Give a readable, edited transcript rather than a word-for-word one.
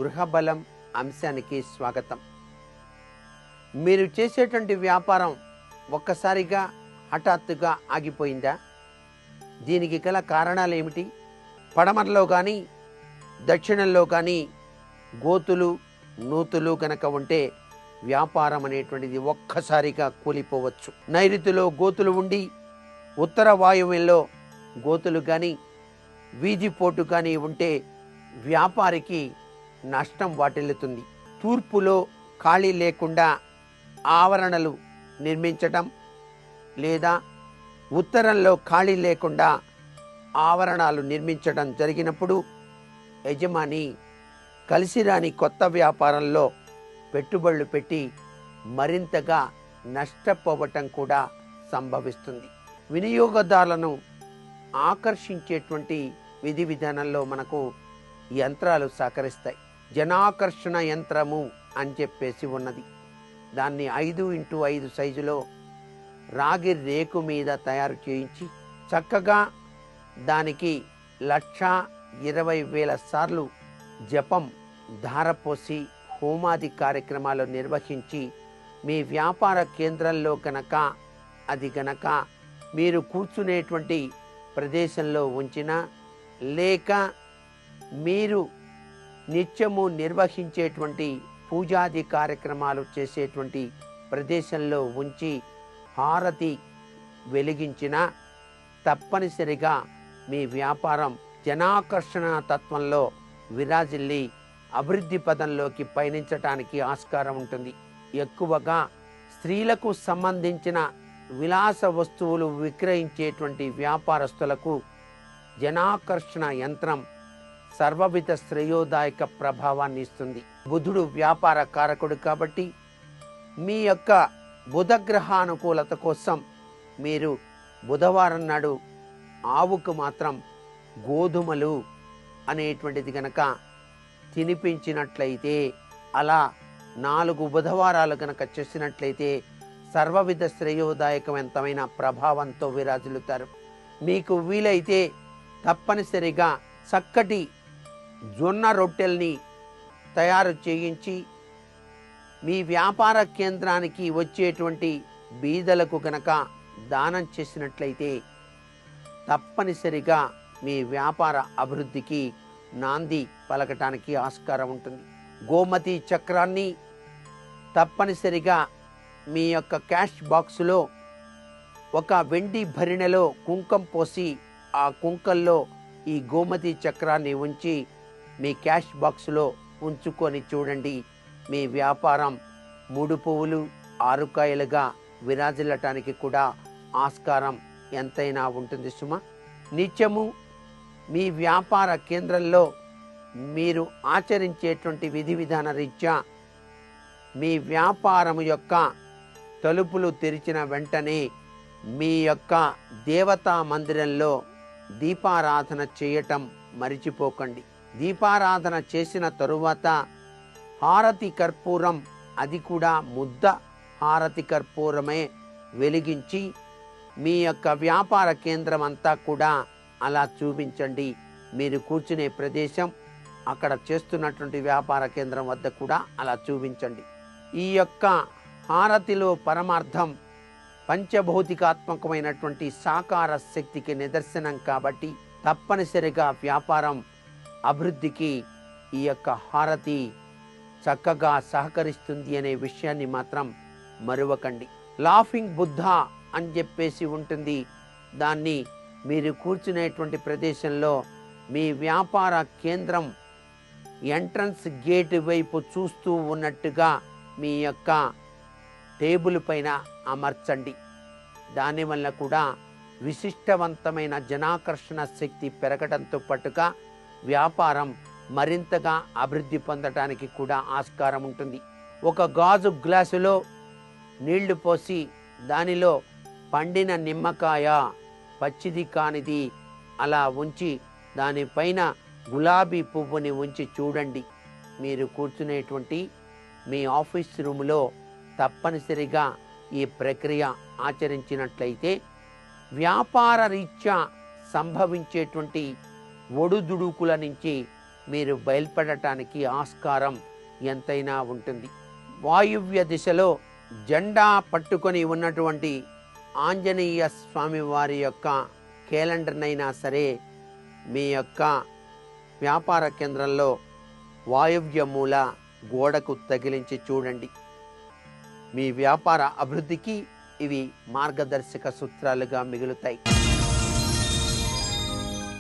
గృహబలం అంశానికి స్వాగతం. మీరు చేసేటువంటి వ్యాపారం ఒక్కసారిగా హఠాత్తుగా ఆగిపోయిందా? దీనికి గల కారణాలు ఏమిటి? పడమరలో కానీ దక్షిణంలో కానీ గోతులు నూతులు కనుక ఉంటే వ్యాపారం అనేటువంటిది ఒక్కసారిగా కూలిపోవచ్చు. నైరుతిలో గోతులు ఉండి ఉత్తర వాయువ్యంలో గోతులు కానీ వీధిపోటు కానీ ఉంటే వ్యాపారికి నష్టం వాటిల్లుతుంది. తూర్పులో ఖాళీ లేకుండా ఆవరణలు నిర్మించటం లేదా ఉత్తరంలో ఖాళీ లేకుండా ఆవరణాలు నిర్మించడం జరిగినప్పుడు యజమాని కలిసిరాని కొత్త వ్యాపారంలో పెట్టుబడులు పెట్టి మరింతగా నష్టపోవటం కూడా సంభవిస్తుంది. వినియోగదారులను ఆకర్షించేటువంటి విధి విధానంలో మనకు యంత్రాలు సహకరిస్తాయి. జనాకర్షణ యంత్రము అని చెప్పేసి ఉన్నది. దాన్ని 5x5 సైజులో రాగి రేకు మీద తయారు చేయించి చక్కగా దానికి 1,20,000 సార్లు జపం ధారపోసి హోమాది కార్యక్రమాలు నిర్వహించి మీ వ్యాపార కేంద్రంలో కనుక అది కనుక మీరు కూర్చునేటువంటి ప్రదేశంలో ఉంచిన లేక మీరు నిత్యము నిర్వహించేటువంటి పూజాది కార్యక్రమాలు చేసేటువంటి ప్రదేశంలో ఉంచి హారతి వెలిగించిన తప్పనిసరిగా మీ వ్యాపారం జనాకర్షణ తత్వంలో విరాజిల్లి అభివృద్ధి పదంలోకి పయనించటానికి ఆస్కారం ఉంటుంది. ఎక్కువగా స్త్రీలకు సంబంధించిన విలాస వస్తువులు విక్రయించేటువంటి వ్యాపారస్తులకు జనాకర్షణ యంత్రం సర్వవిధ శ్రేయోదాయక ప్రభావాన్ని ఇస్తుంది. బుధుడు వ్యాపార కారకుడు కాబట్టి మీ యొక్క బుధగ్రహానుకూలత కోసం మీరు బుధవారం నాడు ఆవుకు మాత్రం గోధుమలు అనేటువంటిది కనుక తినిపించినట్లయితే, అలా 4 బుధవారాలు కనుక చేసినట్లయితే సర్వవిధ శ్రేయోదాయకవంతమైన ప్రభావంతో విరాజిల్లుతారు. మీకు వీలైతే తప్పనిసరిగా చక్కటి జొన్న రొట్టెల్ని తయారు చేయించి మీ వ్యాపార కేంద్రానికి వచ్చేటువంటి బీదలకు కనుక దానం చేసినట్లయితే తప్పనిసరిగా మీ వ్యాపార అభివృద్ధికి నాంది పలకటానికి ఆస్కారం ఉంటుంది. గోమతి చక్రాన్ని తప్పనిసరిగా మీ యొక్క క్యాష్ బాక్సులో ఒక వెండి భరిణెలో కుంకం పోసి ఆ కుంకంలో ఈ గోమతి చక్రాన్ని ఉంచి మీ క్యాష్ బాక్సులో ఉంచుకొని చూడండి. మీ వ్యాపారం 3 పువ్వులు 6 కాయలుగా విరాజిల్లటానికి కూడా ఆస్కారం ఎంతైనా ఉంటుంది సుమ. నిత్యము మీ వ్యాపార కేంద్రంలో మీరు ఆచరించేటువంటి విధి విధాన రీత్యా మీ వ్యాపారం యొక్క తలుపులు తెరిచిన వెంటనే మీ యొక్క దేవతా మందిరంలో దీపారాధన చేయటం మరిచిపోకండి. దీపారాధన చేసిన తరువాత హారతి కర్పూరం, అది కూడా ముద్ద హారతి కర్పూరమే వెలిగించి మీ యొక్క వ్యాపార కేంద్రం అంతా కూడా అలా చూపించండి. మీరు కూర్చునే ప్రదేశం అక్కడ చేస్తున్నటువంటి వ్యాపార కేంద్రం వద్ద కూడా అలా చూపించండి. ఈ యొక్క హారతిలో పరమార్థం పంచభౌతికాత్మకమైనటువంటి సాకార శక్తికి నిదర్శనం కాబట్టి తప్పనిసరిగా వ్యాపారం అభివృద్ధికి ఈ యొక్క హారతి చక్కగా సహకరిస్తుంది అనే విషయాన్ని మాత్రం మరువకండి. లాఫింగ్ బుద్ధ అని చెప్పేసి ఉంటుంది. దాన్ని మీరు కూర్చునేటువంటి ప్రదేశంలో మీ వ్యాపార కేంద్రం ఎంట్రన్స్ గేట్ వైపు చూస్తూ ఉన్నట్టుగా మీ యొక్క టేబుల్ పైన అమర్చండి. దానివల్ల కూడా విశిష్టవంతమైన జనాకర్షణ శక్తి పెరగడంతో పాటుగా వ్యాపారం మరింతగా అభివృద్ధి పొందడానికి కూడా ఆస్కారం ఉంటుంది. ఒక గాజు గ్లాసులో నీళ్లు పోసి దానిలో పండిన నిమ్మకాయ, పచ్చిది కానిది అలా ఉంచి దానిపైన గులాబీ పువ్వుని ఉంచి చూడండి. మీరు కూర్చునేటువంటి మీ ఆఫీస్ రూములో తప్పనిసరిగా ఈ ప్రక్రియ ఆచరించినట్లయితే వ్యాపార రీత్యా సంభవించేటువంటి ఒడుదుడుకుల నుంచి మీరు బయలుపడటానికి ఆస్కారం ఎంతైనా ఉంటుంది. వాయువ్య దిశలో జెండా పట్టుకొని ఉన్నటువంటి ఆంజనేయ స్వామి వారి యొక్క క్యాలెండర్నైనా సరే మీ యొక్క వ్యాపార కేంద్రంలో వాయువ్య మూల గోడకు తగిలించి చూడండి. మీ వ్యాపార అభివృద్ధికి ఇవి మార్గదర్శక సూత్రాలుగా మిగులుతాయి.